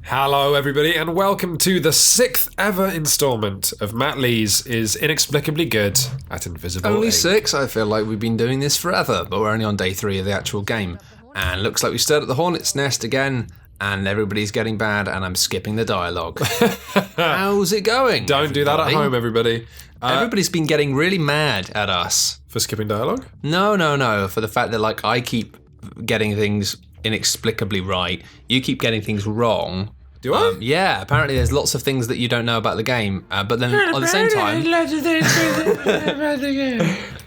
Hello everybody and welcome to the 6th ever installment of Matt Lee's is Inexplicably Good at Invisible. Only 6? I feel like we've been doing this forever, but we're only on day 3 of the actual game. And looks like we stirred at the hornet's nest again, and everybody's getting bad, and I'm skipping the dialogue. How's it going? Don't do that at home, everybody. Everybody's been getting really mad at us. For skipping dialogue? No. For the fact that I keep getting things inexplicably right. You keep getting things wrong. Do I? Yeah, apparently there's lots of things that you don't know about the game, but then at the same time...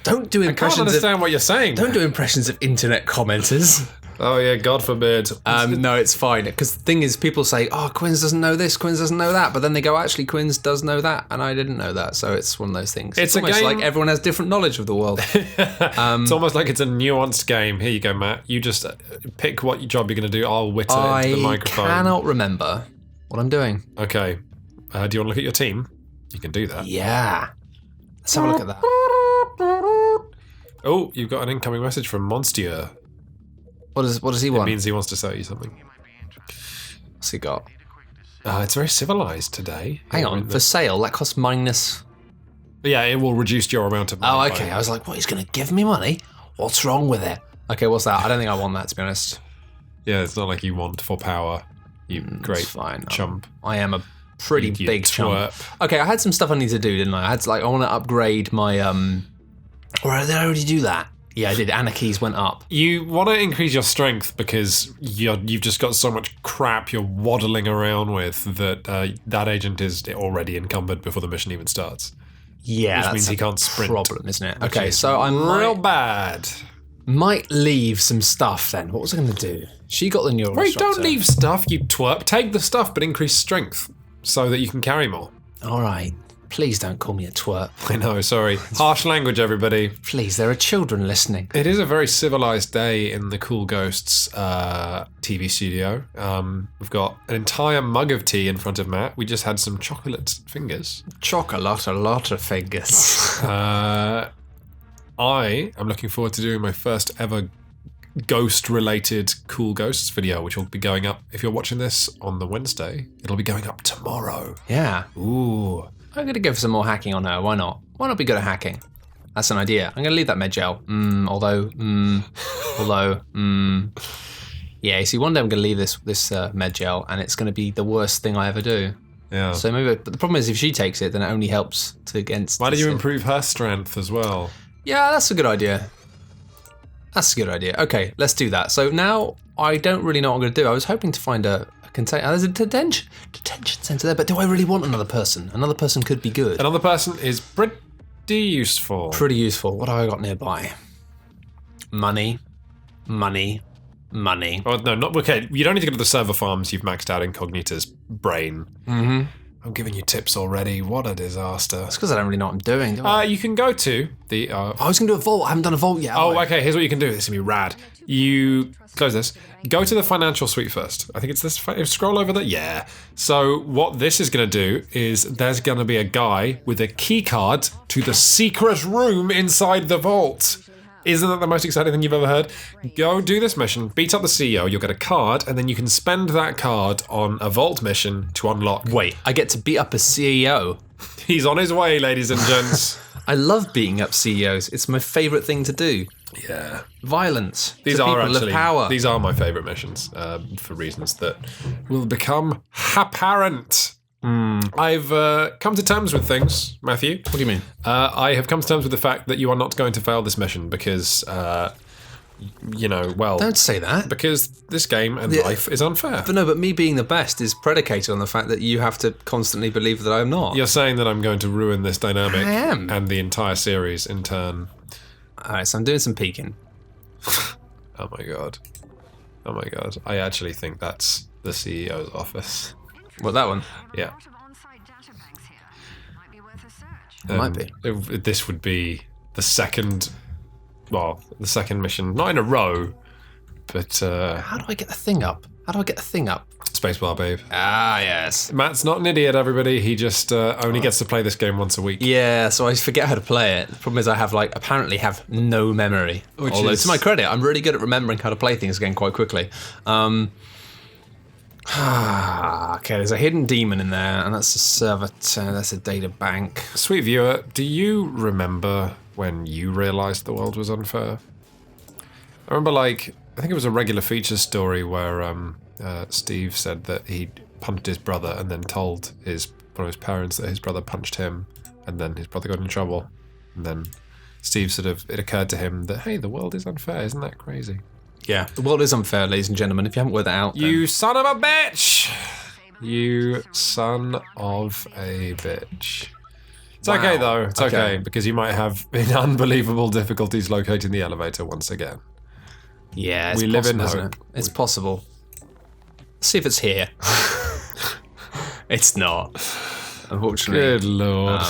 Don't do impressions I can't understand what you're saying. Don't do impressions of internet commenters. Oh yeah, God forbid. No, it's fine. Because the thing is, people say, oh, Quinns doesn't know this, Quinns doesn't know that. But then they go, actually, Quinns does know that, and I didn't know that. So it's one of those things. It's almost like everyone has different knowledge of the world. It's almost like it's a nuanced game. Here you go, Matt. You just pick what job you're going to do. I'll whittle it into the microphone. I cannot remember what I'm doing. Okay. Do you want to look at your team? You can do that. Yeah. Let's have a look at that. Oh, you've got an incoming message from Monsieur. What does he want? It means he wants to sell you something. What's he got? It's very civilized today. Hang on, for sale, that costs minus... Yeah, it will reduce your amount of money. Oh, okay. I was like, what, he's going to give me money? What's wrong with it? Okay, what's that? I don't think I want that, to be honest. Yeah, it's not like you want for power. You great fine. chump. I am a pretty big chump. Okay, I had some stuff I need to do, didn't I? I want to upgrade my... Or did I already do that? Yeah, I did. Anarchies went up. You want to increase your strength because you've just got so much crap you're waddling around with that that agent is already encumbered before the mission even starts. Yeah, which means he can't sprint. Problem, isn't it? Okay, so I'm real bad. Might leave some stuff then. What was I going to do? She got the neural Wait, instructor. don't leave stuff, you twerp. Take the stuff, but increase strength so that you can carry more. All right. Please don't call me a twerp. I know, sorry. Harsh language, everybody. Please, there are children listening. It is a very civilized day in the Cool Ghosts TV studio. We've got an entire mug of tea in front of Matt. We just had some chocolate fingers. A lot of fingers. I am looking forward to doing my first ever ghost-related Cool Ghosts video, which will be going up, if you're watching this on the Wednesday, it'll be going up tomorrow. Yeah. Ooh. I'm going to go for some more hacking on her. Why not? Why not be good at hacking? That's an idea. I'm going to leave that med gel. Yeah, you see, one day I'm going to leave this med gel, and it's going to be the worst thing I ever do. Yeah. So maybe, but the problem is if she takes it, then it only helps to against... Why don't you improve her strength as well? Yeah, that's a good idea. Okay, let's do that. So now I don't really know what I'm going to do. I was hoping to find a container. There's a detention center there, but do I really want another person? Another person could be good. Another person is pretty useful. Pretty useful. What have I got nearby? Money. Oh, no, not okay. You don't need to go to the server farms. You've maxed out Incognita's brain. Mm-hmm. I'm giving you tips already. What a disaster. That's because I don't really know what I'm doing, do I? You can go to the... I was going to do a vault. I haven't done a vault yet. Okay. Here's what you can do. This is going to be rad. You close this. Go to the financial suite first. I think it's this. Scroll over there. Yeah. So what this is going to do is there's going to be a guy with a key card to the secret room inside the vault. Isn't that the most exciting thing you've ever heard? Go do this mission, beat up the CEO, you'll get a card, and then you can spend that card on a vault mission to unlock. Wait, I get to beat up a CEO? He's on his way, ladies and gents. I love beating up CEOs. It's my favourite thing to do. Yeah. Violence. These are people actually of power. These are my favourite missions for reasons that will become apparent. I've come to terms with things, Matthew. What do you mean? I have come to terms with the fact that you are not going to fail this mission because, Don't say that. Because this game and life is unfair. But me being the best is predicated on the fact that you have to constantly believe that I'm not. You're saying that I'm going to ruin this dynamic I am. And the entire series in turn. Alright, so I'm doing some peeking. Oh my god. I actually think that's the CEO's office. What, that one? Yeah. It might be. This would be the second mission, not in a row, but... How do I get the thing up? Spacebar, babe. Ah, yes. Matt's not an idiot, everybody. He just only gets to play this game once a week. Yeah, so I forget how to play it. The problem is I apparently have no memory. Although, to my credit, I'm really good at remembering how to play things again quite quickly. Okay, there's a hidden demon in there, and that's a server. That's a data bank. Sweet viewer, do you remember when you realised the world was unfair? I remember, like, I think it was a regular features story where Steve said that he punched his brother and then told one of his parents that his brother punched him, and then his brother got in trouble. And then Steve it occurred to him that, hey, the world is unfair, isn't that crazy? Yeah, the world is unfair, ladies and gentlemen. If you haven't worked that out, You son of a bitch! You son of a bitch. It's okay, though. It's okay, because you might have unbelievable difficulties locating the elevator once again. Yeah, it's We live in possible, hope. isn't it? It's possible. Let's see if it's here. It's not, unfortunately. Good lord.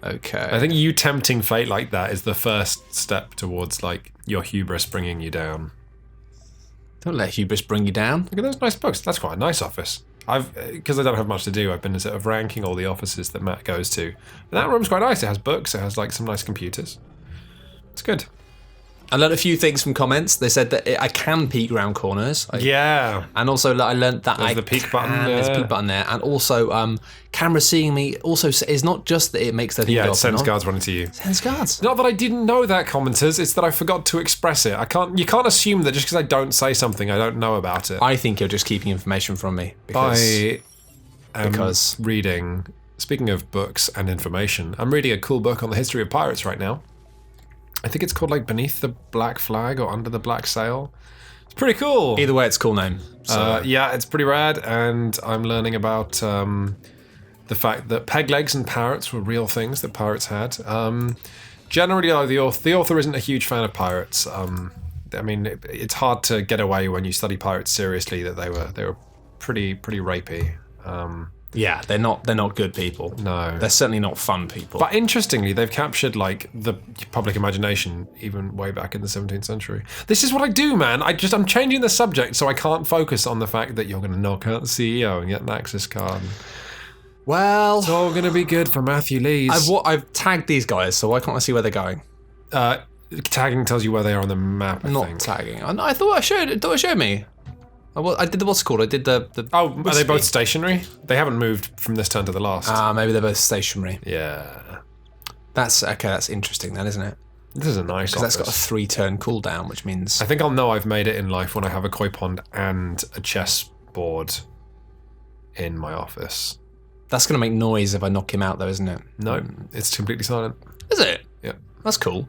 Okay. I think you tempting fate like that is the first step towards, like, your hubris bringing you down. Don't let hubris bring you down. Look at those nice books. That's quite a nice office. Because I don't have much to do, I've been sort of ranking all the offices that Matt goes to. And that room's quite nice. It has books. It has, like, some nice computers. It's good. I learned a few things from comments. They said that I can peek around corners. Yeah. And also, I learned that There's the peek button there. There's a peek button there. And also, camera seeing me also is not just that it makes the thing go Yeah, up it sends and on. guards running to you. Sends guards. Not that I didn't know that, commenters. It's that I forgot to express it. You can't assume that just because I don't say something, I don't know about it. I think you're just keeping information from me. Because Reading. Speaking of books and information, I'm reading a cool book on the history of pirates right now. I think it's called, like, Beneath the Black Flag or Under the Black Sail. It's pretty cool. either way, it's a cool name. So. Yeah, it's pretty rad, and I'm learning about the fact that peg legs and parrots were real things that pirates had. Generally, the author isn't a huge fan of pirates. I mean, it's hard to get away when you study pirates seriously that they were pretty rapey. Yeah, they're not good people. No. They're certainly not fun people. But interestingly, they've captured, like, the public imagination even way back in the 17th century. This is what I do, man. I'm changing the subject so I can't focus on the fact that you're going to knock out the CEO and get an access card. Well, It's all going to be good for Matthew Lees. I've tagged these guys, so why can't I see where they're going? Tagging tells you where they are on the map, I Not think. tagging. I thought it showed me. I did the what's it called? I did the. Oh, are they both stationary? They haven't moved from this turn to the last. Maybe they're both stationary. Yeah. That's okay. That's interesting, then, isn't it? This is a nice Because office. that's got a 3-turn cooldown, which means I think I'll know I've made it in life when I have a koi pond and a chessboard in my office. that's going to make noise if I knock him out, though, isn't it? No, it's completely silent. Is it? Yeah. That's cool.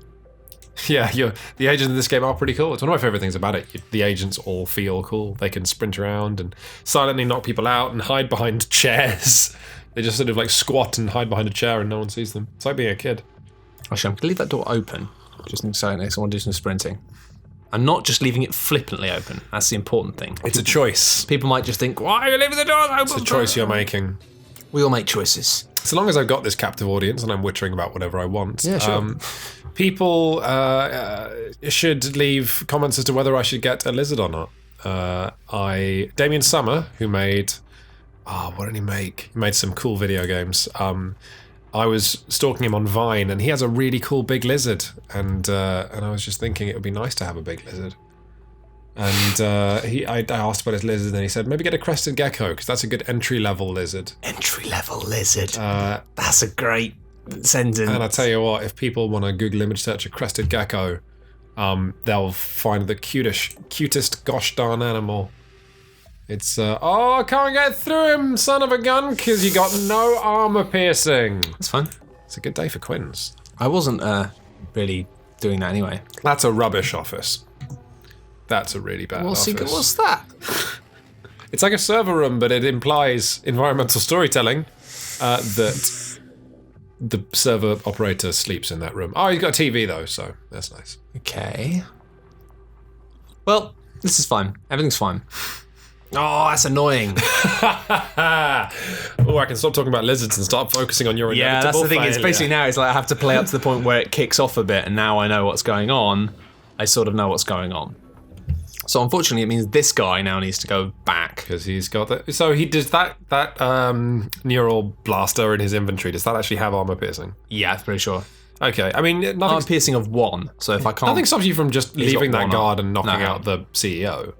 Yeah, the agents in this game are pretty cool. It's one of my favorite things about it. The agents all feel cool. They can sprint around and silently knock people out and hide behind chairs. They just sort of like squat and hide behind a chair and no one sees them. It's like being a kid. Actually, I'm going to leave that door open, just in case I want to do some sprinting. I'm not just leaving it flippantly open. That's the important thing. It's a choice. People might just think, why are you leaving the doors open? It's a choice you're making. We all make choices. So long as I've got this captive audience and I'm wittering about whatever I want. Yeah, sure. People should leave comments as to whether I should get a lizard or not. Damien Summer, who made... what did he make? He made some cool video games. I was stalking him on Vine, and he has a really cool big lizard. And I was just thinking it would be nice to have a big lizard. And I asked about his lizard, and he said, maybe get a crested gecko, because that's a good entry-level lizard. Entry-level lizard. That's a great sentence. And I tell you what, if people want to Google image search a crested gecko, they'll find the cutest gosh darn animal. It's, I can't get through him, son of a gun, because you got no armor piercing. That's fine. It's a good day for Quins. I wasn't really doing that anyway. That's a rubbish office. That's a really bad office. What's that? It's like a server room, but it implies environmental storytelling that the server operator sleeps in that room. Oh, he's got a TV, though, so that's nice. Okay. Well, this is fine. Everything's fine. Oh, that's annoying. I can stop talking about lizards and start focusing on your inevitable Yeah, that's the thing. failure. It's basically now it's like I have to play up to the point where it kicks off a bit, and now I know what's going on. I sort of know what's going on. So unfortunately, it means this guy now needs to go back. Because he's got that. So he does that neural blaster in his inventory. Does that actually have armor piercing? Yeah, I'm pretty sure. Okay, I mean, Armor nothing. piercing of 1. So if I can't, Nothing stops you from just leaving got that one guard arm. and knocking No. out the CEO.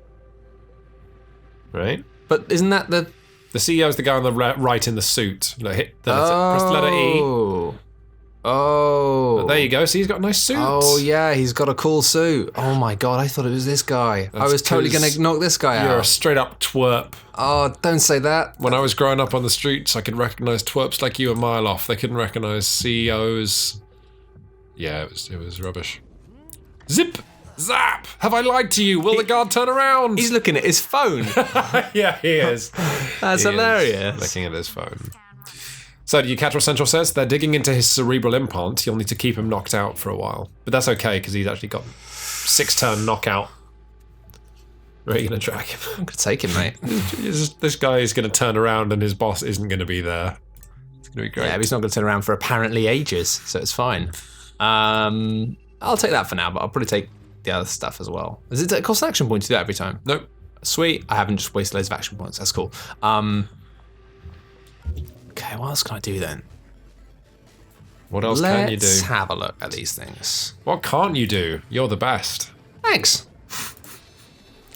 right? But isn't that the... The CEO is the guy on the right in the suit. Press the letter E. Oh. There you go. See, he's got a nice suit. Oh, yeah, he's got a cool suit. Oh, my God, I thought it was this guy. I was totally going to knock this guy out. You're a straight-up twerp. Oh, don't say that. When I was growing up on the streets, I could recognise twerps like you a mile off. They couldn't recognise CEOs. Yeah, it was rubbish. Zip! Zap! Have I lied to you? Will the guard turn around? He's looking at his phone. Yeah, he is. That's hilarious. Looking at his phone. So, do you catch what Central says? They're digging into his cerebral implant. You'll need to keep him knocked out for a while. But that's okay, because he's actually got 6-turn knockout. Where are you going to track him? I'm going to take him, mate. This guy is going to turn around and his boss isn't going to be there. It's going to be great. Yeah, but he's not going to turn around for apparently ages, so it's fine. I'll take that for now, but I'll probably take the other stuff as well. Does it cost an action point to do that every time? Nope. Sweet. I haven't just wasted loads of action points. That's cool. Okay, what else can I do then? What else can you do? Let's have a look at these things. What can't you do? You're the best. Thanks.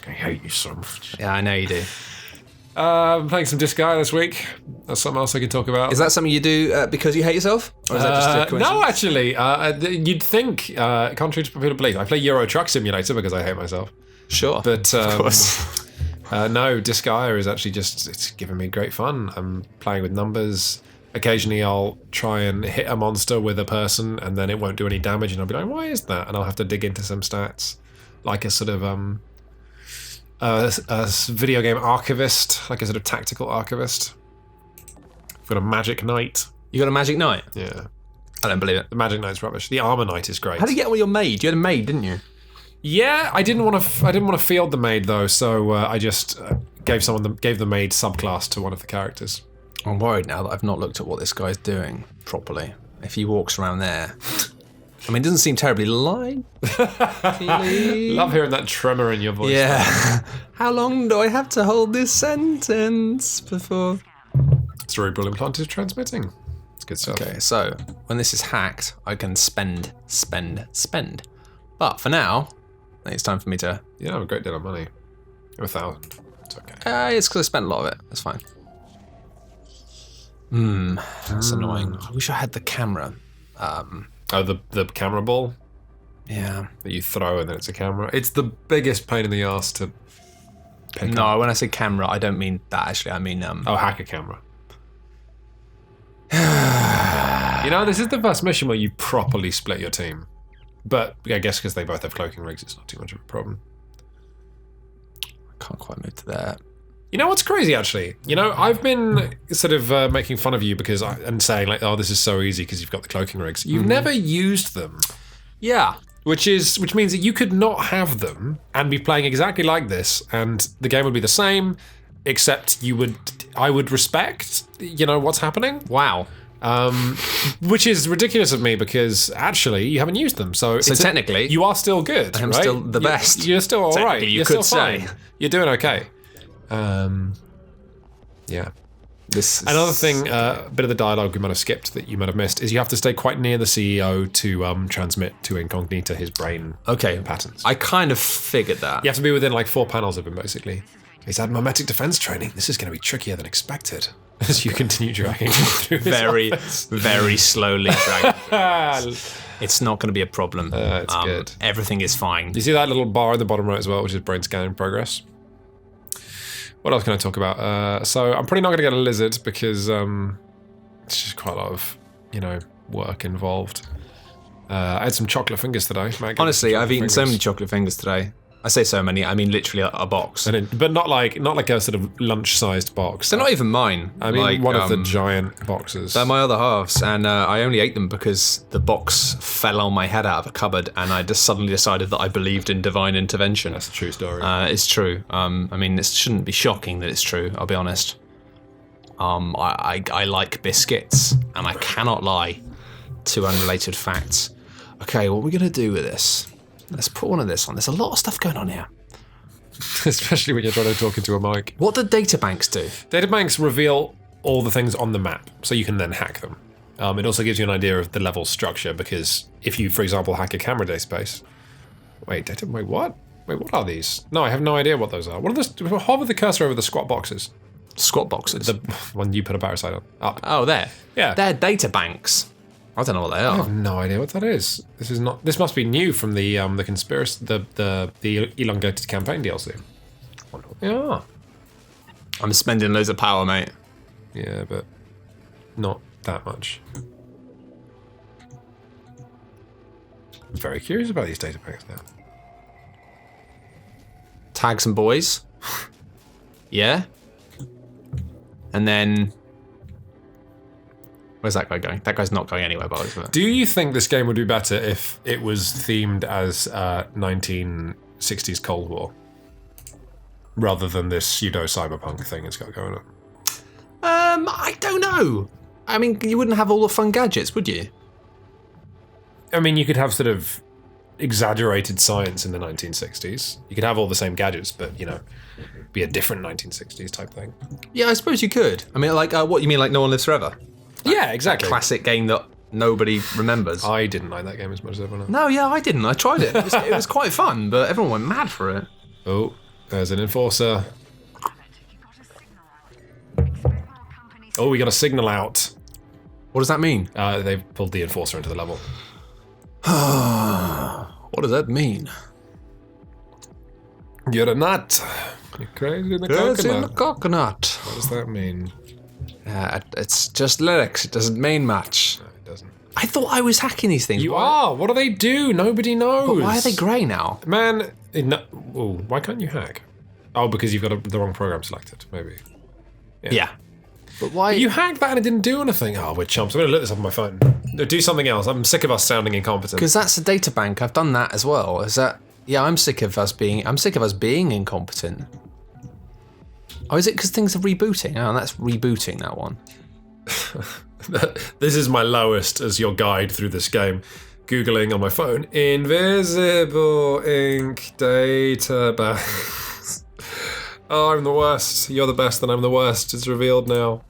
I hate you so much. Yeah, I know you do. I'm playing some Disgaea this week. That's something else I can talk about. Is that something you do because you hate yourself? Or is that just a coincidence? No, actually. You'd think, contrary to popular belief, I play Euro Truck Simulator because I hate myself. Sure. But of course. no, Disgaea is actually it's giving me great fun. I'm playing with numbers. Occasionally I'll try and hit a monster with a person and then it won't do any damage and I'll be like, why is that? And I'll have to dig into some stats. Like a sort of a video game archivist, like a sort of tactical archivist. I've got a Magic Knight. You got a Magic Knight? Yeah. I don't believe it. The Magic Knight's rubbish. The Armor Knight is great. How did you get all your maid? You had a maid, didn't you? Yeah, I didn't want to field the maid though, so I just gave the maid subclass to one of the characters. I'm worried now that I've not looked at what this guy's doing properly. If he walks around there, I mean, it doesn't seem terribly likely. Love hearing that tremor in your voice. Yeah. How long do I have to hold this sentence before? Cerebral implant is transmitting. It's good stuff. Okay, so when this is hacked, I can spend. But for now, I think it's time for me to. You don't have a great deal of money. 1,000. It's okay. It's because I spent a lot of it. That's fine. That's annoying. I wish I had the camera. Oh, the camera ball Yeah. that you throw and then it's a camera. It's the biggest pain in the arse to pick up. No, when I say camera, I don't mean that actually. I mean hack a camera. You know, this is the first mission where you properly split your team. But I guess because they both have cloaking rigs, it's not too much of a problem. I can't quite move to there. You know what's crazy, actually? You know, I've been sort of making fun of you and saying like, oh, this is so easy because you've got the cloaking rigs. You've never used them. Yeah. Which means that you could not have them and be playing exactly like this, and the game would be the same, except I would respect, you know, what's happening. Wow. Which is ridiculous of me because actually you haven't used them. So technically, you are still good. I'm right? still the best. You're still all right. You You're could still fine. say. You're doing okay. Yeah. Another thing, a bit of the dialogue we might have skipped that you might have missed is you have to stay quite near the CEO to transmit to Incognita his brain patterns. I kind of figured that. You have to be within like 4 panels of him, basically. He's had mimetic defense training. This is going to be trickier than expected. As you continue dragging him through his office. Very slowly dragging. It's not going to be a problem. It's good. Everything is fine. You see that little bar in the bottom right as well, which is brain scanning progress? What else can I talk about? So I'm probably not going to get a lizard because it's just quite a lot of, you know, work involved. I had some chocolate fingers today. Honestly, I've eaten so many chocolate fingers today. I say so many, I mean literally a box. But not like a sort of lunch-sized box. They're not even mine. I mean, like, one of the giant boxes. They're my other halves, and I only ate them because the box fell on my head out of a cupboard, and I just suddenly decided that I believed in divine intervention. That's a true story. It's true. I mean, it shouldn't be shocking that it's true, I'll be honest. I like biscuits, and I cannot lie to unrelated facts. Okay, what are we going to do with this? Let's put one of this on. There's a lot of stuff going on here. Especially when you're trying to talk into a mic. What do databanks do? Databanks reveal all the things on the map, so you can then hack them. It also gives you an idea of the level structure, because if you, for example, hack a camera database... Wait, what? Wait, what are these? No, I have no idea what those are. What are those? Hover the cursor over the squat boxes. Squat boxes. The one you put a parasite on. Up. Oh, there. Yeah. They're data banks. I don't know what they I are. have no idea what that is. This is not. This must be new from the conspiracy, the elongated campaign DLC. Yeah. I'm spending loads of power, mate. Yeah, but not that much. I'm very curious about these data packs now. Tag some boys. Yeah. And then... Where's that guy going? That guy's not going anywhere, by the way. Do you think this game would be better if it was themed as 1960s Cold War? Rather than this pseudo-cyberpunk thing it's got going on? I don't know. I mean, you wouldn't have all the fun gadgets, would you? I mean, you could have sort of exaggerated science in the 1960s. You could have all the same gadgets, but, you know, be a different 1960s type thing. Yeah, I suppose you could. I mean, like, what, you mean like No One Lives Forever? Yeah, exactly. Classic game that nobody remembers. I didn't like that game as much as everyone else. No, yeah, I didn't. I tried it. It was quite fun, but everyone went mad for it. Oh, there's an enforcer. Oh, we got a signal out. What does that mean? They've pulled the enforcer into the level. What does that mean? You're a nut. You're crazy in the Crazy in coconut. the coconut. What does that mean? It's just lyrics. It doesn't mean much. No, it doesn't. I thought I was hacking these things. You are. What do they do? Nobody knows. But why are they grey now? Man, why can't you hack? Oh, because you've got the wrong program selected, maybe. Yeah. But why? You hacked that and it didn't do anything. Oh, we're chumps. I'm going to look this up on my phone. Do something else. I'm sick of us sounding incompetent. Because that's a data bank. I've done that as well. Is that? Yeah, I'm sick of us being incompetent. Oh, is it because things are rebooting? Oh, that's rebooting that one. This is my lowest as your guide through this game. Googling on my phone, Invisible Ink database. Oh, I'm the worst. You're the best, and I'm the worst. It's revealed now.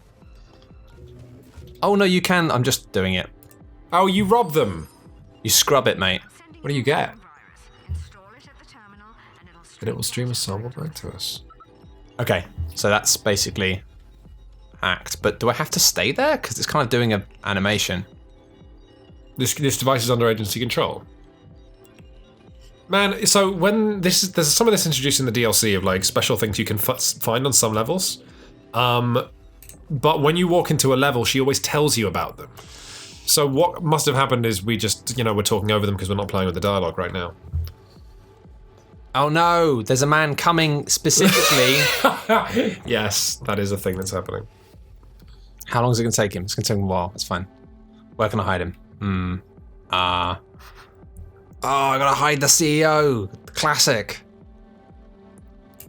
Oh no, you can. I'm just doing it. Oh, you rob them. You scrub it, mate. What do you get? And it will stream a sample back to us. Okay, so that's basically hacked. But do I have to stay there? Because it's kind of doing an animation. This device is under agency control. Man, so when there's some of this introduced in the DLC of like special things you can find on some levels, but when you walk into a level, she always tells you about them. So what must have happened is we just, we're talking over them because we're not playing with the dialogue right now. Oh no, there's a man coming specifically. Yes, that is a thing that's happening. How long is it going to take him? It's going to take him a while. It's fine. Where can I hide him? Oh, I gotta hide the CEO. Classic.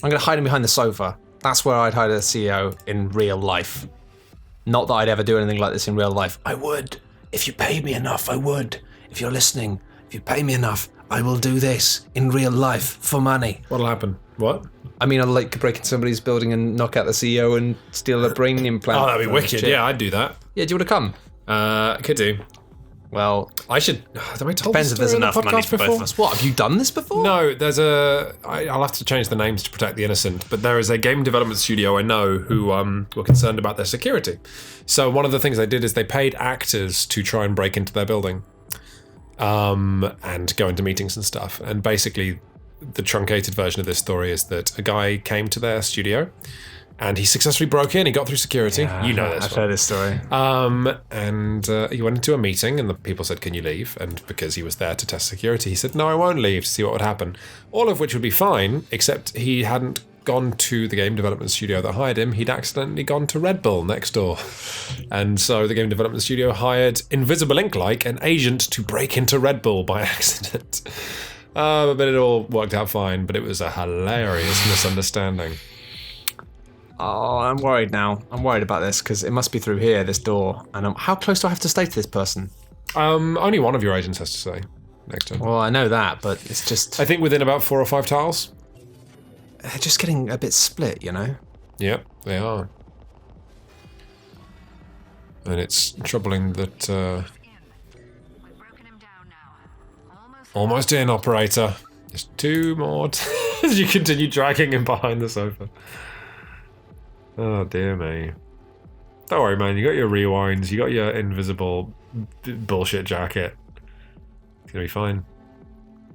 I'm gonna hide him behind the sofa. That's where I'd hide a CEO in real life. Not that I'd ever do anything like this in real life. I would. If you pay me enough, I would. If you're listening, if you pay me enough, I will do this in real life for money. What'll happen? What? I mean, I'd like to break into somebody's building and knock out the CEO and steal a brain implant. Oh, that'd be wicked. Shit. Yeah, I'd do that. Yeah, do you want to come? Could do. Well, I should. Have I told depends this if there's story on enough the money podcast for both before? of us. What, have you done this before? No, there's I'll have to change the names to protect the innocent, but there is a game development studio I know who were concerned about their security. So one of the things they did is they paid actors to try and break into their building and go into meetings and stuff. And basically, the truncated version of this story is that a guy came to their studio and he successfully broke in. He got through security. Yeah, you know this. I've heard this story. And he went into a meeting and the people said, "Can you leave?" And because he was there to test security, he said, "No, I won't leave," to see what would happen. All of which would be fine, except he hadn't gone to the game development studio that hired him. He'd accidentally gone to Red Bull next door. And so the game development studio hired Invisible Ink, like an agent, to break into Red Bull by accident. But it all worked out fine, but it was a hilarious misunderstanding. Oh, I'm worried now. I'm worried about this because it must be through here, this door. And how close do I have to stay to this person? Only one of your agents has to stay next to him. Well, I know that, but it's just... I think within about 4 or 5 tiles. They're just getting a bit split, you know? Yep, they are. And it's troubling that... Almost in, operator. Just 2 more as you continue dragging him behind the sofa. Oh, dear me. Don't worry, man. You got your rewinds. You got your invisible bullshit jacket. It's going to be fine.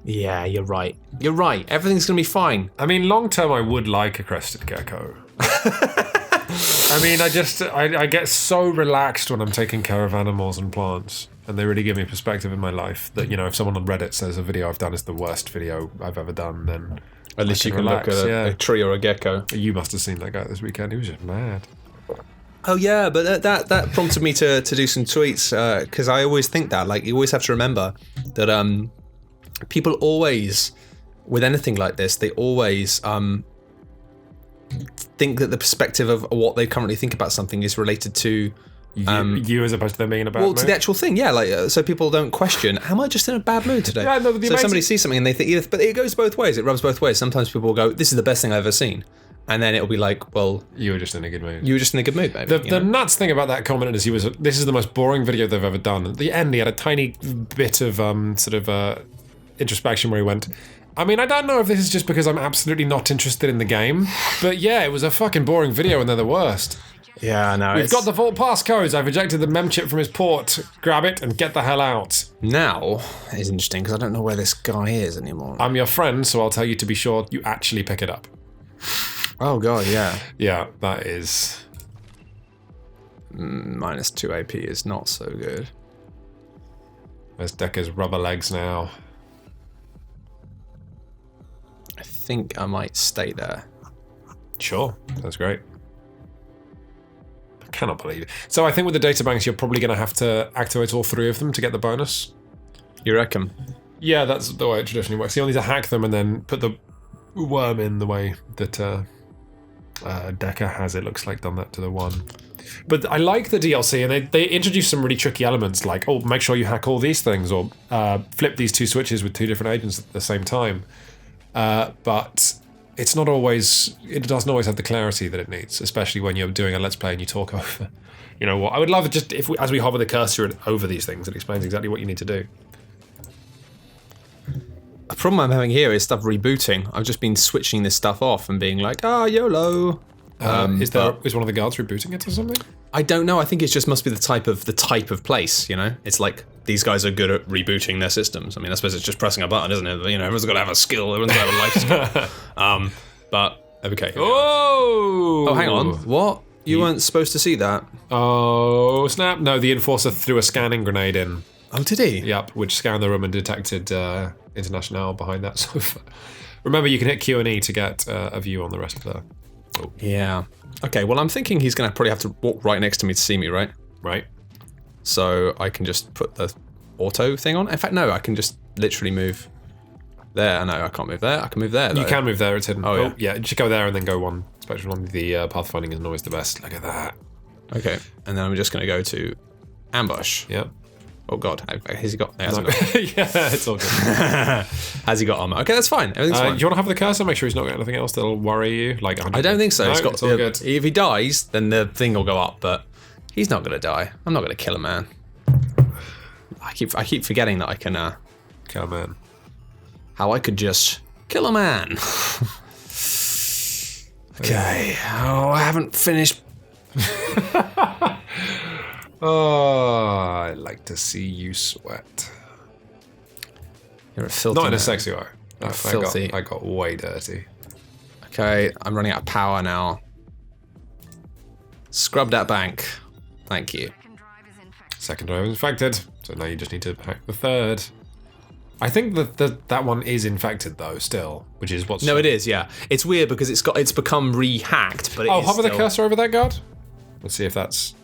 Yeah, you're right. You're right. Everything's going to be fine. I mean, long term, I would like a crested gecko. I mean, I get so relaxed when I'm taking care of animals and plants, and they really give me perspective in my life that, you know, if someone on Reddit says a video I've done is the worst video I've ever done, then at least you can relax. look at a tree or a gecko. You must have seen that guy this weekend. He was just mad. Oh yeah, but that prompted me to do some tweets, because I always think that, like, you always have to remember that people always, with anything like this, they always think that the perspective of what they currently think about something is related to you as opposed to them being in a bad mood? To the actual thing, yeah. Like, so people don't question, am I just in a bad mood today? Yeah, no, so somebody sees something and they think, but it goes both ways. It rubs both ways. Sometimes people will go, this is the best thing I've ever seen. And then it'll be like, well, you were just in a good mood. You were just in a good mood, maybe. The nuts thing about that comment is this is the most boring video they've ever done. At the end, he had a tiny bit of introspection where he went, I mean, I don't know if this is just because I'm absolutely not interested in the game, but yeah, it was a fucking boring video and they're the worst. Yeah, no. We've got the vault passcodes. I've ejected the mem chip from his port. Grab it and get the hell out. Now is interesting because I don't know where this guy is anymore. I'm your friend, so I'll tell you to be sure you actually pick it up. Oh god, yeah. Yeah, that is... -2 AP is not so good. There's Decker's rubber legs now. I think I might stay there. Sure, that's great. I cannot believe it. So I think with the data banks, you're probably going to have to activate all 3 of them to get the bonus. You reckon? Yeah, that's the way it traditionally works. You only need to hack them and then put the worm in the way that Decker has, it looks like, done that to the 1. But I like the DLC, and they introduce some really tricky elements, like, oh, make sure you hack all these things, or flip these 2 switches with 2 different agents at the same time. But it's not always, it doesn't always have the clarity that it needs, especially when you're doing a Let's Play and you talk over, you know what, I would love it just if as we hover the cursor over these things, it explains exactly what you need to do. The problem I'm having here is stuff rebooting. I've just been switching this stuff off and being like, YOLO. Is one of the guards rebooting it or something? I don't know. I think it just must be the type of place, you know? It's like, these guys are good at rebooting their systems. I mean, I suppose it's just pressing a button, isn't it? You know, everyone's got to have a skill, everyone's got to have a life skill. But, okay. Oh, hang on. What? You weren't supposed to see that. Oh, snap. No, the Enforcer threw a scanning grenade in. Oh, did he? Yep, which scanned the room and detected International behind that sofa. Remember, you can hit Q and E to get a view on the rest of the... Oh. Yeah. Okay, well, I'm thinking he's going to probably have to walk right next to me to see me, right? Right. So I can just put the auto thing on. In fact, no, I can just literally move there. No, I can't move there. I can move there, though. You can move there, it's hidden. Oh, yeah. Just go there and then go one. Especially one. The pathfinding isn't always the best. Look at that. Okay, and then I'm just going to go to ambush. Yep. Oh god, has he got... Yeah, it's all good. Has he got armor? Okay, that's fine. Everything's fine. Do you want to have the cursor? Make sure he's not got anything else that'll worry you? Like, I don't think so. No, it's all good. If he dies, then the thing will go up, but he's not going to die. I'm not going to kill a man. I keep forgetting that I can... kill a man. How I could just kill a man. Okay. Oh, I haven't finished... Oh, I like to see you sweat. You're a filthy Not in man. a sexy way. No, Filthy. I got way dirty. Okay, I'm running out of power now. Scrub that bank. Thank you. Second drive is infected, so now you just need to hack the third. I think that one is infected though, still, which is what's... No, it is, yeah. It's weird because it's become re-hacked, but it is hover still... the cursor over that guard. Let's see if that's...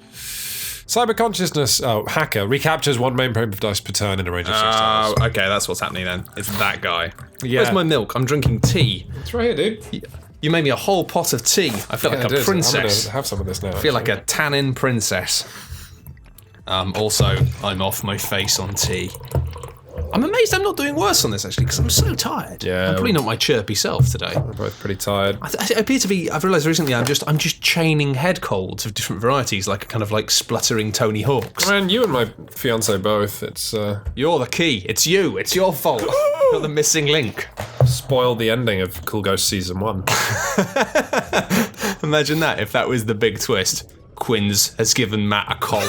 Cyber consciousness. Oh, hacker recaptures 1 main probe dice per turn in a range of 6 tiles. Oh, okay, that's what's happening then. It's that guy. Yeah. Where's my milk? I'm drinking tea. It's right here, dude. You made me a whole pot of tea. I feel like a princess. I'm gonna have some of this now. I feel like a tannin princess. Also, I'm off my face on tea. I'm amazed I'm not doing worse on this actually, because I'm so tired. Yeah, I'm probably not my chirpy self today. We're both pretty tired. I appear to be. I've realised recently I'm just chaining head colds of different varieties, like a kind of like spluttering Tony Hawks. Man, you and my fiance both. It's You're the key. It's you. It's your fault. Got the missing link. Spoiled the ending of Cool Ghost Season 1. Imagine that, if that was the big twist. Quinns has given Matt a cold.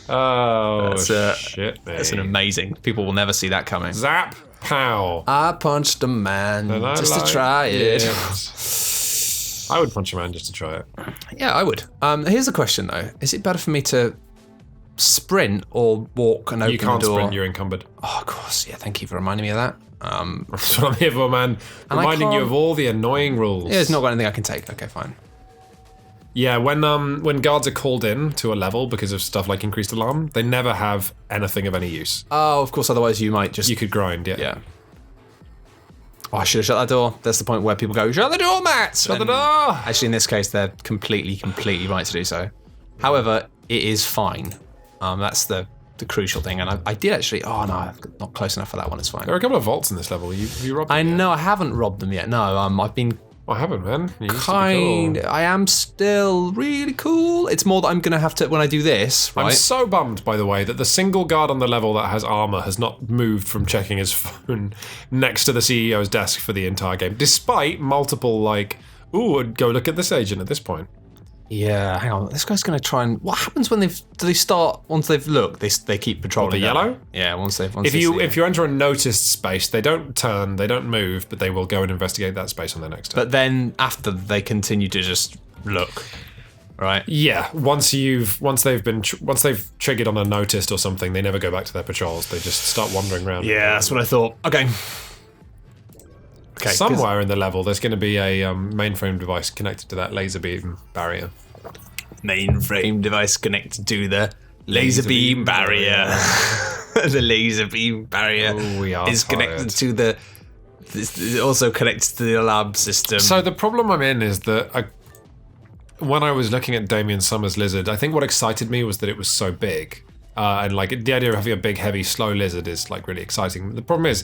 Oh, shit, mate. That's an amazing. People will never see that coming. Zap, pow. I punched a man just to try it. I would punch a man just to try it. Yeah, I would. Here's a question, though. Is it better for me to sprint or walk and open the door? You can't sprint, you're encumbered. Oh, of course. Yeah, thank you for reminding me of that. That's what I'm here for, man. Reminding you of all the annoying rules. Yeah, it's not got anything I can take. Okay, fine. Yeah, when guards are called in to a level because of stuff like increased alarm, they never have anything of any use. Oh, of course, otherwise you might just... You could grind, yeah. Yeah. Oh, I should have shut that door. That's the point where people go, shut the door, Matt! Shut the door! Actually, in this case, they're completely right to do so. However, it is fine. That's the crucial thing. And I did actually... Oh, no, not close enough for that one. It's fine. There are a couple of vaults in this level. You robbed them I yet? know, I haven't robbed them yet. No, I've been... I haven't, man. You used to be cool. I am still really cool. It's more that I'm going to have to, when I do this, right? I'm so bummed, by the way, that the single guard on the level that has armor has not moved from checking his phone next to the CEO's desk for the entire game, despite multiple, like, ooh, go look at this agent at this point. Yeah, hang on. This guy's going to try and... What happens when once they've looked, they keep patrolling the yellow? Yeah, once if you enter a noticed space, they don't turn, they don't move, but they will go and investigate that space on their next turn. But then after, they continue to just look, right? Yeah, once they've triggered on a noticed or something, they never go back to their patrols. They just start wandering around. Yeah, that's what I thought. Okay. Somewhere in the level, there's going to be a mainframe device connected to that laser beam barrier. Mainframe device connected to the laser beam barrier. The laser beam barrier is connected to the... It's also connected to the alarm system. So the problem I'm in is that when I was looking at Damien Summers' lizard, I think what excited me was that it was so big. And like the idea of having a big, heavy, slow lizard is like really exciting. The problem is,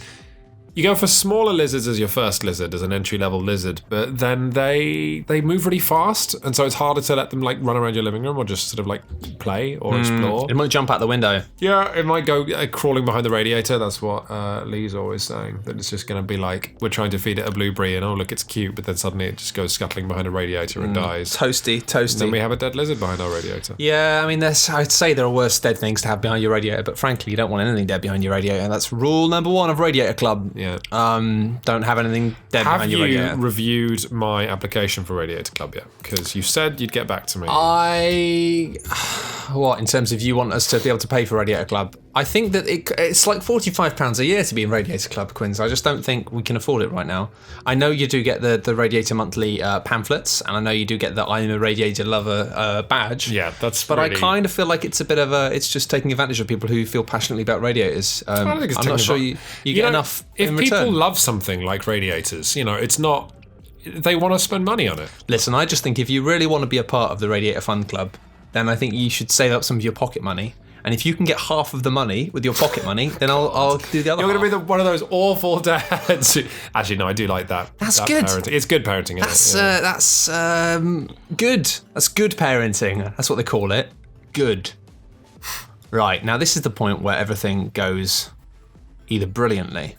you go for smaller lizards as your first lizard, as an entry-level lizard, but then they move really fast, and so it's harder to let them like run around your living room or just sort of like play or explore. It might jump out the window. Yeah, it might go crawling behind the radiator. That's what Lee's always saying, that it's just going to be like, we're trying to feed it a blueberry and oh look, it's cute, but then suddenly it just goes scuttling behind a radiator and dies. Toasty. And then we have a dead lizard behind our radiator. Yeah, I mean, I'd say there are worse dead things to have behind your radiator, but frankly, you don't want anything dead behind your radiator. That's rule number 1 of Radiator Club. Yeah. Don't have anything dead behind your radiator. Have you reviewed my application for Radiator Club yet? Because you said you'd get back to me. What, in terms of you want us to be able to pay for Radiator Club? I think that it's like £45 a year to be in Radiator Club, Quinns. I just don't think we can afford it right now. I know you do get the Radiator Monthly pamphlets, and I know you do get the I'm a Radiator Lover badge. Yeah, that's But I kind of feel like it's a bit of it's just taking advantage of people who feel passionately about radiators. I don't think it's I'm not sure you get enough if in people return. love something like radiators, it's not... They want to spend money on it. Listen, I just think if you really want to be a part of the Radiator Fun Club, then I think you should save up some of your pocket money. And if you can get half of the money with your pocket money, then I'll do the other half. You're going to be one of those awful dads. Actually, no, I do like that. That's good. Parenting. It's good parenting. That's good. That's good parenting. That's what they call it. Good. Right, now this is the point where everything goes either brilliantly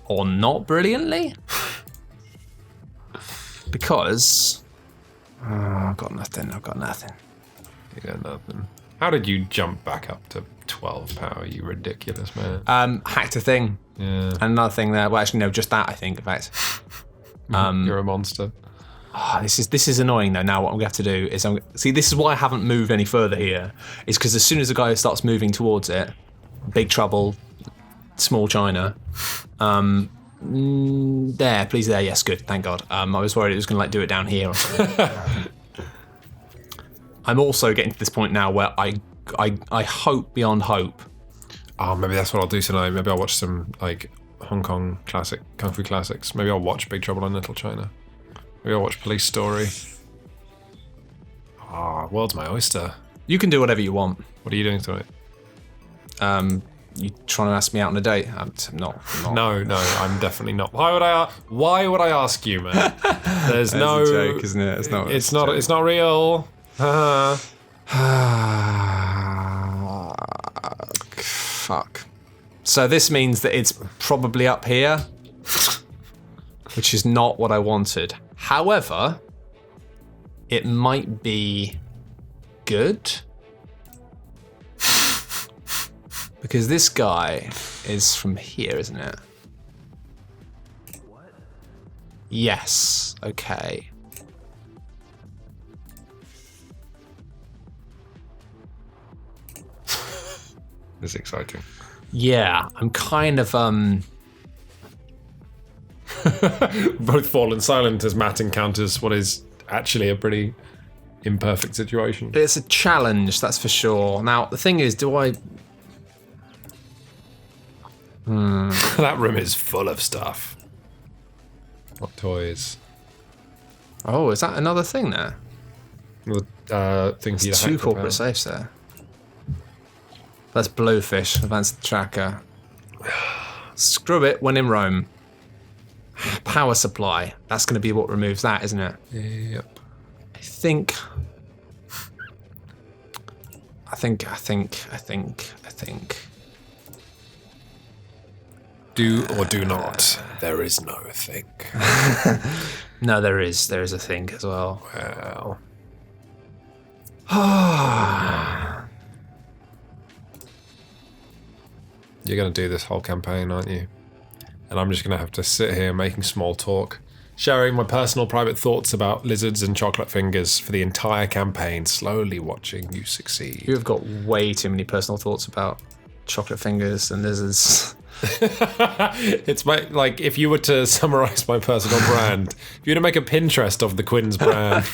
or not brilliantly. Because... I've got nothing. You got nothing. How did you jump back up to 12 power, you ridiculous man? Hacked a thing. Yeah. And another thing there. Well, actually, no, just that, I think, in fact. You're a monster. This is annoying, though. Now what I'm going to have to do is... See, this is why I haven't moved any further here. Is because as soon as the guy starts moving towards it, big trouble, small China... there, please, there. Yes, good. Thank God. I was worried it was going to like do it down here or something. I'm also getting to this point now where I hope beyond hope. Oh, maybe that's what I'll do tonight. Maybe I'll watch some like Hong Kong classic kung fu classics. Maybe I'll watch Big Trouble in Little China. Maybe I'll watch Police Story. World's my oyster. You can do whatever you want. What are you doing tonight? You trying to ask me out on a date? I'm not. No, I'm definitely not. Why would I ask you, man? There's That's no a joke, isn't it? It's not real. Fuck. So this means that it's probably up here, which is not what I wanted. However, it might be good. Because this guy is from here, isn't it? Yes, okay. It's exciting. Yeah, I'm kind of Both fallen silent as Matt encounters what is actually a pretty imperfect situation. it's a challenge, that's for sure. Now the thing is, do I? That room is full of stuff. What toys? Oh, is that another thing there? Things you Two corporate safes there. That's Blowfish, advanced tracker. Screw it, when in Rome. Power supply. That's going to be what removes that, isn't it? Yep. I think. Do or do not. There is no thing. No, there is. There is a thing as well. Well. You're going to do this whole campaign, aren't you? And I'm just going to have to sit here making small talk, sharing my personal private thoughts about lizards and chocolate fingers for the entire campaign, slowly watching you succeed. You have got way too many personal thoughts about chocolate fingers and lizards. It's my, like, if you were to summarize my personal brand, if you were to make a Pinterest of the Quinn's brand,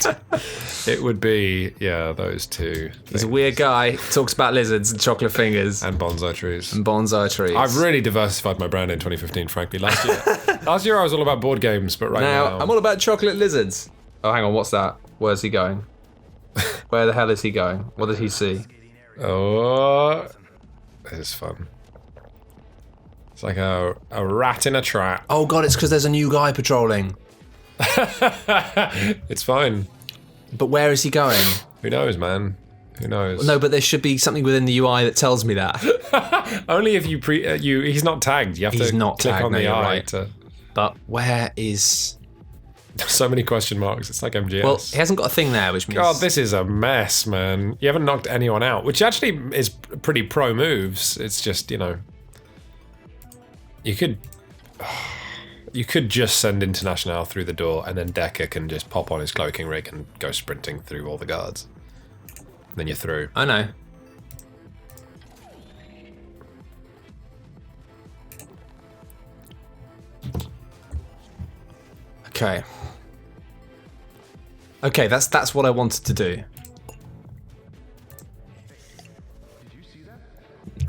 it would be, yeah, those two. He's a weird guy, talks about lizards and chocolate fingers. And bonsai trees. And bonsai trees. I've really diversified my brand in 2015, frankly. Last year I was all about board games, but now I'm all about chocolate lizards. Oh, hang on, what's that? Where's he going? Where the hell is he going? What did he see? Oh, this is fun. It's like a rat in a trap. Oh god, it's because there's a new guy patrolling. It's fine. But where is he going? Who knows, man? Who knows? No, but there should be something within the UI that tells me that. Only if you he's not tagged. You have He's to not click tagged, on no, the you're eye right. to. But where is... So many question marks. It's like MGS. Well, he hasn't got a thing there, which means... God, this is a mess, man. You haven't knocked anyone out, which actually is pretty pro moves. It's just, you know... You could just send International through the door and then Decker can just pop on his cloaking rig and go sprinting through all the guards. And then you're through. I know. Okay. Okay, that's what I wanted to do.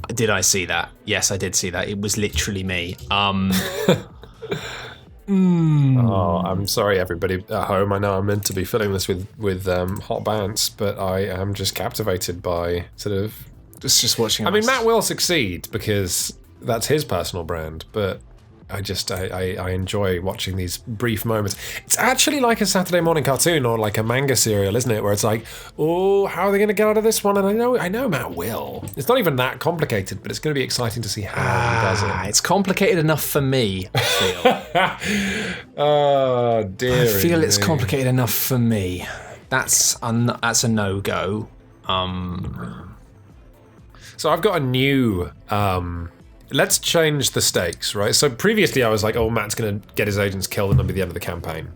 Did I see that? Yes, I did see that. It was literally me. Oh, I'm sorry, everybody at home. I know I'm meant to be filling this with hot bounce, but I am just captivated by sort of... Just watching. I mean, Matt will succeed because that's his personal brand, but I enjoy watching these brief moments. It's actually like a Saturday morning cartoon or like a manga serial, isn't it? Where it's like, oh, how are they going to get out of this one? And I know Matt will. It's not even that complicated, but it's going to be exciting to see how he does it. It's complicated enough for me, I feel. Oh, dear. I feel it's complicated enough for me. That's a no-go. So I've got a new... let's change the stakes, right? So previously I was like, oh, Matt's going to get his agents killed and that'll be the end of the campaign.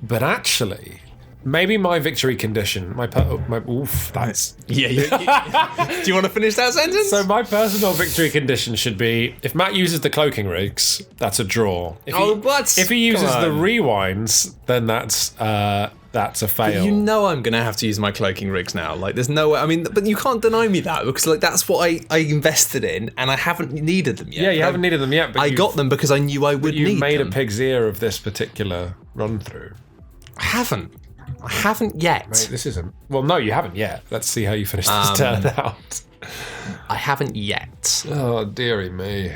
But actually, maybe my victory condition, that's... Yeah. Do you want to finish that sentence? So my personal victory condition should be, if Matt uses the cloaking rigs, that's a draw. If he uses the rewinds, then that's a fail. But you know I'm going to have to use my cloaking rigs now. Like, there's no way. I mean, but you can't deny me that because, like, that's what I invested in and I haven't needed them yet. Yeah, you haven't needed them yet. But I got them because I knew I would need them. You made a pig's ear of this particular run-through. I haven't yet. Mate, this isn't... Well, no, you haven't yet. Let's see how you finish this turn out. I haven't yet. Oh, dearie me.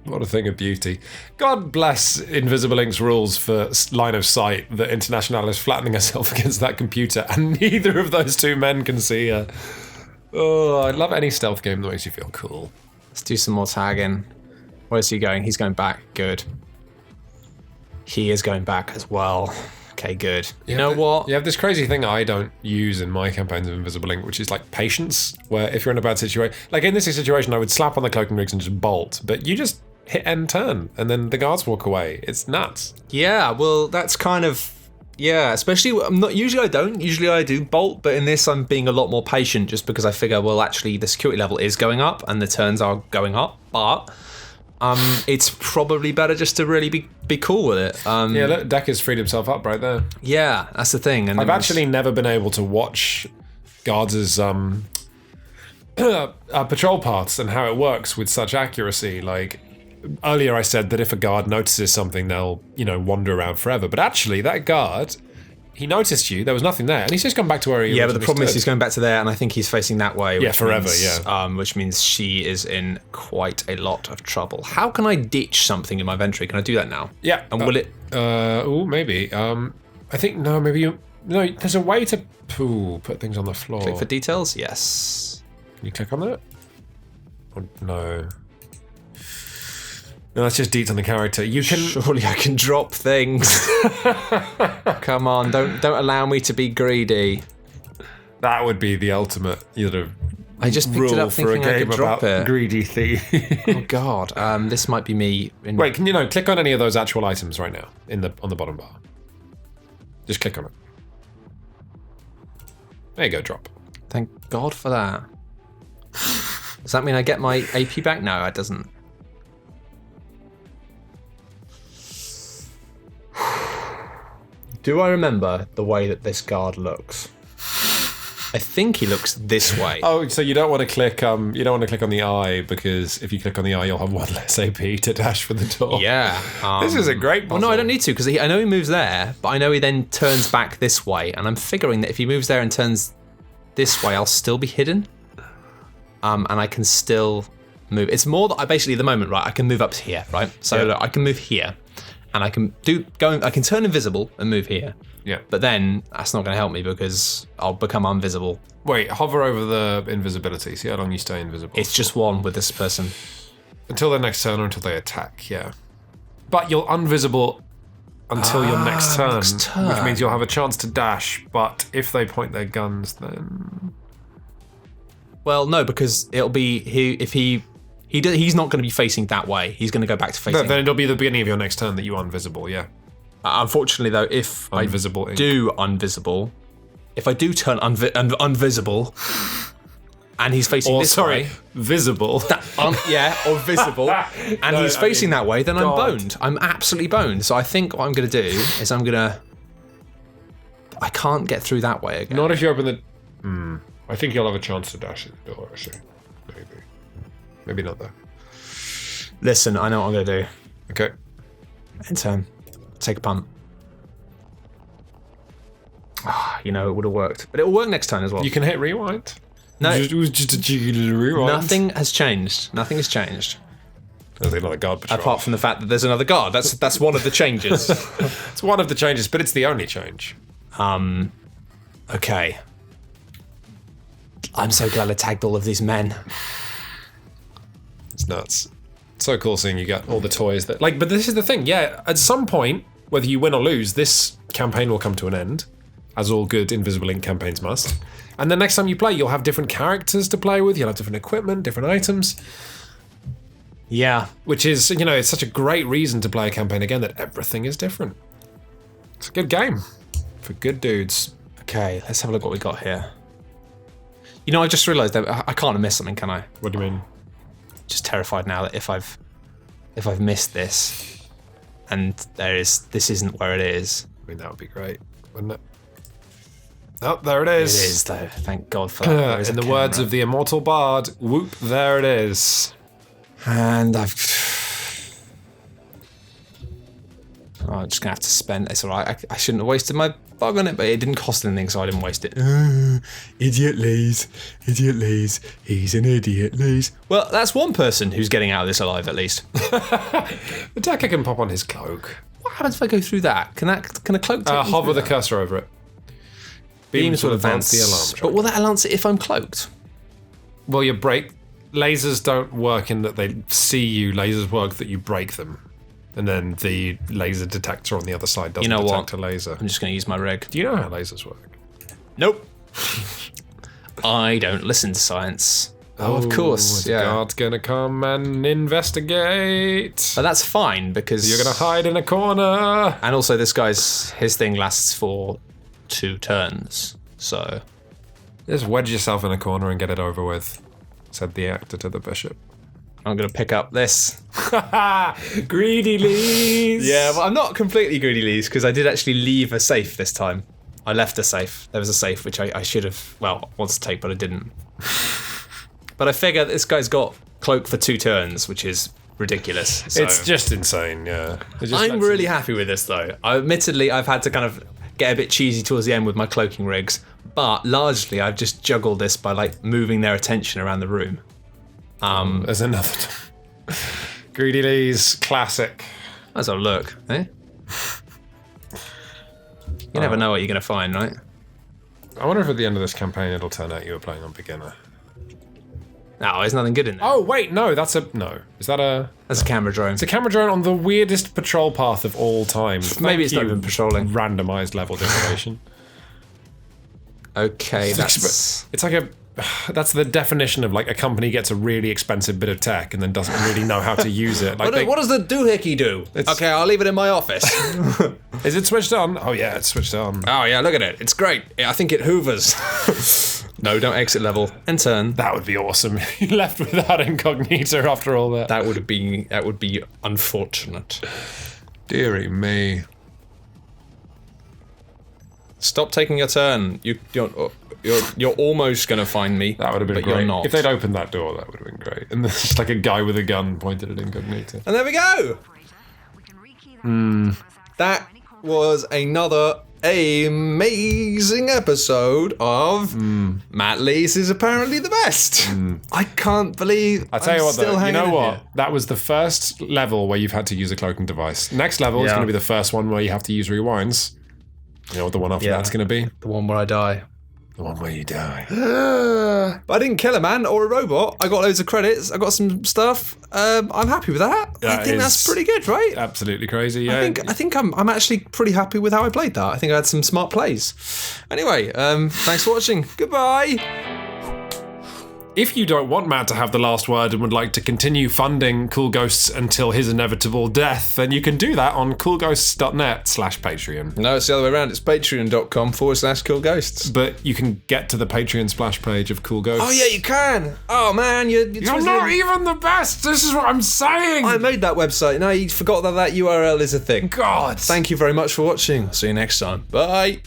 What a thing of beauty. God bless Invisible Inc.'s rules for line of sight that International is flattening herself against that computer and neither of those two men can see her. Oh, I love any stealth game that makes you feel cool. Let's do some more tagging. Where's he going? He's going back. Good. He is going back as well. Okay, good. You know what? You have this crazy thing I don't use in my campaigns of Invisible Ink, which is like patience, where if you're in a bad situation, like in this situation, I would slap on the cloaking rigs and just bolt, but you just hit end turn, and then the guards walk away. It's nuts. Yeah, well, that's kind of... Yeah, especially... Usually I do bolt, but in this I'm being a lot more patient just because I figure, well, actually the security level is going up and the turns are going up, but... it's probably better just to really be cool with it. Yeah, look, Deck has freed himself up right there. Yeah, that's the thing. And I've actually never been able to watch guards' patrol paths and how it works with such accuracy. Like, earlier I said that if a guard notices something, they'll, wander around forever. But actually, that guard... He noticed you, there was nothing there, and he's just gone back to where he was. Yeah, but the problem is he's going back to there, and I think he's facing that way. Yeah, forever, which means she is in quite a lot of trouble. How can I ditch something in my inventory? Can I do that now? Yeah. And will it... maybe. I think, no, maybe you... No, there's a way to put things on the floor. Click for details? Yes. Can you click on that? Oh, no. No, that's just deets on the character. You can... Surely I can drop things. Come on, don't allow me to be greedy. That would be the ultimate, I just picked it up thinking I could drop it. Greedy thief. Oh god, this might be me. Wait, can you click on any of those actual items right now on the bottom bar? Just click on it. There you go, drop. Thank God for that. Does that mean I get my AP back? No, it doesn't. Do I remember the way that this guard looks? I think he looks this way. Oh, so you don't want to click on the eye, because if you click on the eye, you'll have one less AP to dash for the door. Yeah. This is a great puzzle. Well, no, I don't need to, because I know he moves there, but I know he then turns back this way, and I'm figuring that if he moves there and turns this way, I'll still be hidden. And I can still move. It's more that basically at the moment, right, I can move up to here, right? So look, I can move here. And I can I can turn invisible and move here. Yeah. But then that's not going to help me because I'll become invisible. Wait, hover over the invisibility. See how long you stay invisible. It's just one with this person. Until their next turn or until they attack, yeah. But you're invisible until your next turn, which means you'll have a chance to dash, but if they point their guns, then... Well, no, because it'll be... He's not going to be facing that way. He's going to go back to facing... No, then it'll be the beginning of your next turn that you are invisible, yeah. Unfortunately, though, if I do invisible... If I do turn invisible... And he's facing this way... visible. Or visible. And he's facing that way, then I'm boned. I'm absolutely boned. So I think what I'm going to do is I'm going to... I can't get through that way again. Not if you open the... I think you'll have a chance to dash at the door, actually. Maybe not, though. Listen, I know what I'm going to do. Okay. End turn. Take a punt. It would have worked. But it will work next time as well. You can hit rewind. No. It was just a cheeky little rewind. Nothing has changed. Nothing has changed. There's another guard patrol. Apart from the fact that there's another guard. That's one of the changes. It's one of the changes, but it's the only change. Okay. I'm so glad I tagged all of these men. It's nuts. It's so cool seeing you get all the toys that... but this is the thing, yeah, at some point, whether you win or lose, this campaign will come to an end, as all good Invisible Ink campaigns must. And the next time you play, you'll have different characters to play with, you'll have different equipment, different items. Yeah. Which is, it's such a great reason to play a campaign again, that everything is different. It's a good game for good dudes. Okay, let's have a look what we got here. I just realised that I can't have missed something, can I? What do you mean? Just terrified now that if I've missed this and this isn't where it is. I mean, that would be great, wouldn't it? Oh, there it is. It is, though. Thank God for that. In the words of the immortal bard, whoop, there it is. And I'm just going to have to spend... It's all right. I shouldn't have wasted my bug on it, but it didn't cost anything, so I didn't waste it. Idiot Lees. Idiot Lees. He's an idiot Lees. Well, that's one person who's getting out of this alive, at least. The Decker can pop on his cloak. What happens if I go through that? Can a cloak take me hover through the that? cursor over it. Beams will advance the alarm track. But will that advance it if I'm cloaked? Well, you break lasers don't work in that they see you. Lasers work that you break them. And then the laser detector on the other side doesn't detect a laser. I'm just going to use my reg. Do you know how lasers work? Nope. I don't listen to science. Oh, of course. The guard's gonna come and investigate. But that's fine because You're gonna hide in a corner. And also, his thing lasts for 2 turns. So Just wedge yourself in a corner and get it over with, said the actor to the bishop. I'm gonna pick up this. Greedy Lees. Yeah, but I'm not completely greedy, Lees, because I did actually leave a safe this time. I left a safe. There was a safe which I should have, wanted to take, but I didn't. But I figure this guy's got cloak for 2 turns, which is ridiculous. So. It's just insane, yeah. I'm really happy with this, though. Admittedly, I've had to kind of get a bit cheesy towards the end with my cloaking rigs, but largely I've just juggled this by like moving their attention around the room. There's another. Greedy Lees, classic. Let's have a look, eh? You never know what you're going to find, right? I wonder if at the end of this campaign it'll turn out you were playing on beginner. No, there's nothing good in there. Oh, wait, no, that's a... No. Is that a... That's a camera drone. It's a camera drone on the weirdest patrol path of all time. Maybe it's not even patrolling. Randomized level generation. Okay, that's... It's like a... That's the definition of like a company gets a really expensive bit of tech and then doesn't really know how to use it. Like what does the doohickey do? Okay, I'll leave it in my office. Is it switched on? Oh yeah, it's switched on. Oh yeah, look at it. It's great. I think it hoovers. No, don't exit level and turn. That would be awesome. You left without incognito after all that. That would be unfortunate. Deary me. Stop taking your turn. You're almost gonna find me. That would have been but great. You're not. If they'd opened that door, that would have been great. And there's just like a guy with a gun pointed at incognito. And there we go. That was another amazing episode of Matt Lees is apparently the best. I can't believe I tell you what, though, you know what? Here. That was the first level where you've had to use a cloaking device. Next level is going to be the first one where you have to use rewinds. You know what the one after that's going to be? The one where I die. The one where you die. But I didn't kill a man or a robot. I got loads of credits. I got some stuff. I'm happy with that. I think that's pretty good, right? Absolutely crazy. Yeah. I think I'm actually pretty happy with how I played that. I think I had some smart plays. Anyway, thanks for watching. Goodbye. If you don't want Matt to have the last word and would like to continue funding Cool Ghosts until his inevitable death, then you can do that on coolghosts.net/Patreon. No, it's the other way around. It's patreon.com/coolghosts. But you can get to the Patreon splash page of Cool Ghosts. Oh yeah, you can. Oh man, you're not even the best. This is what I'm saying. I made that website. No, you forgot that URL is a thing. God. Thank you very much for watching. See you next time. Bye.